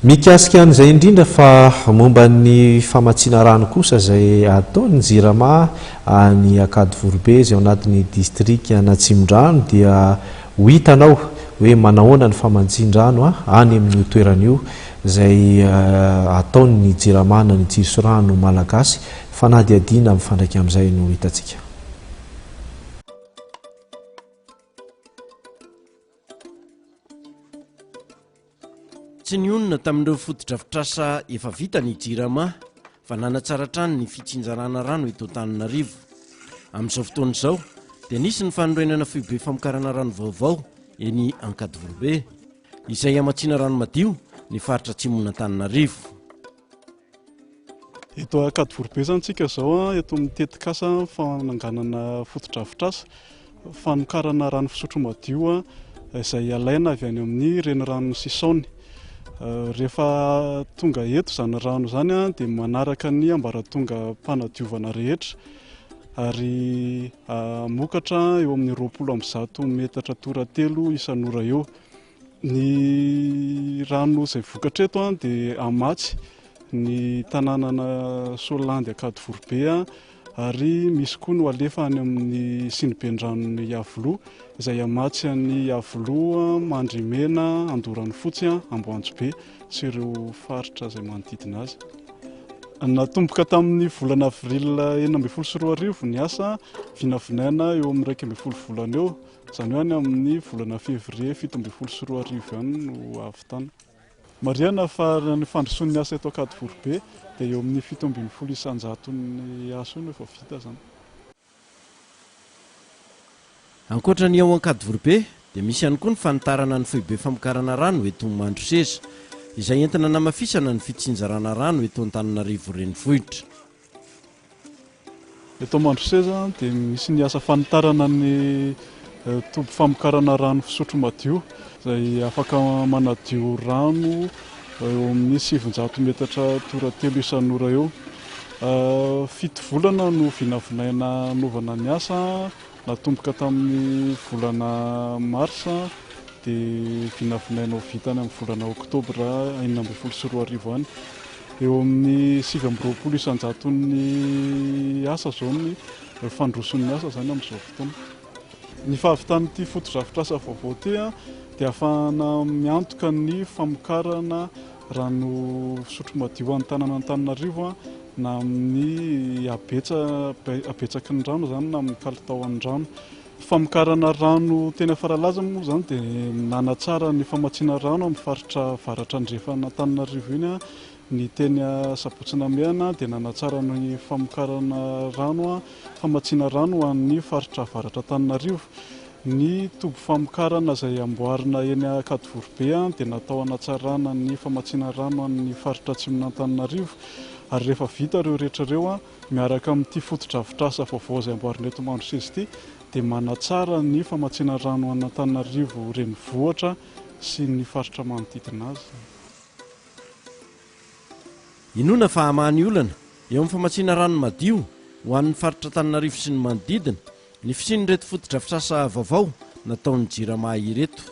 Mikasika an'izay indrindra fa momba ny famatsiana rano kosa izay ataon'ny JIRAMA any Akadivorobe izay ao anatin'ny distrika Natsimondrano dia ho hitanao hoe manahoana ny famantsian-drano any amin'io toeran'io izay ataon'ny JIRAMA na ny jiro sy rano malagasy fanadihadiana mifandraika amin'izay no hitantsika. Tsy ny onona tamin'ireo fotodrafitrasa efa vita ny JIRAMA fa nanatsara hatrany ny fitsinjarana rano eto Antananarivo. Amin'izao fotoana izao dia nisy ny fanorenana fibe famokarana rano vaovao eny Ankadivorobe izay hamatsiana rano madio ny faritra atsimon'ny Antananarivo. Eto Ankadivorobe zany tsika izao eto amin'ny tetikasa fananganana fotodrafitrasa fanokarana rano fisotro madio izay alaina avy any amin'ny renirano Sisaony. Rehefa tonga eto izany rano izany dia manaraka ny ambaratonga mpanadiovana rehetra ary mokatra eo amin'ny 20 metatra toratelo isan'ora eo. Ny rano izay vokatra eto dia amatsy ny tanànana Solandy Akadivorobe ary misy koa no alefa any amin'ny Sinibendrano Iavoloha izay amatsy any Iavoloha, Mandrimena, Andorany Fotsy, Amboanjobe sy ireo faritra izay manodidina azy. Natomboka tamin'ny volana avril 2024 ny asa vinavinaina eo amin'ny 12 volana eo, izany hoe any amin'ny volana fevrier 2024 ihany no avy tany. Marihana fa ny fandrosoan'ny asa eto Akadivorobe dia eo amin'ny 720 isan-jato ny asa no efa vita zany. Ankoatra ny ao Ankadivorobe dia misy ihany koa ny fanitarana ny fibe famokarana rano eto Mandroseza izay entina namafisana ny fitsinjarana rano eto Antananarivo renivohitra. Eto Mandroseza dia misy ny asa fanitarana ny toby famokarana rano fisotro madio izay afaka manadio rano eo amin'ny 700 metatra toratelo isan'ora eo. 7 volana no vinavinaina novana ny asa, natomboka tamin'ny volana marsa dia vinavinaina vitany amin'ny volana oktobra 2024 any. Eo amin'ny 720 isan-jato ny asa zao ny fandroson'ny asa zany amin'izao fotoana. Ny fahavitan'ity fotodrafitrasa vaovao ity dia ahafahana miantoka ny famokarana rano fisotro madio any Antananarivo na amin'ny abetsaky ny rano zany na amin'ny kalitaon'ny rano. Famokarana rano tena faralaza moa zany dia nanatsara ny famatsiana rano amin'ny faritra varatra andrefana Antananarivo iny. Ny teny Sabotsynamehana dia nanatsara ny famokarana rano famatsiana rano amin'ny faritra varatra Antananarivo. Ny toby famokarana izay amboarina eny Akadivorobe dia natao hanatsarana ny famatsiana rano amin'ny faritra atsimon'ny Antananarivo ary rehefa vita ireo rehetra ireo miaraka amin'ity fotodrafitrasa vaovao izay amboarina eto Mandroseza ity dia manatsara ny famatsiana rano any Antananarivo renivohitra sy ny faritra manodidina azy. Inona fa hamahany olana eo amin'ny famatsiana rano madio ho an'ny faritra Antananarivo sy ny manodidina ny fisian'ireto fotodrafitrasa vaovao nataon'ny JIRAMA ireto.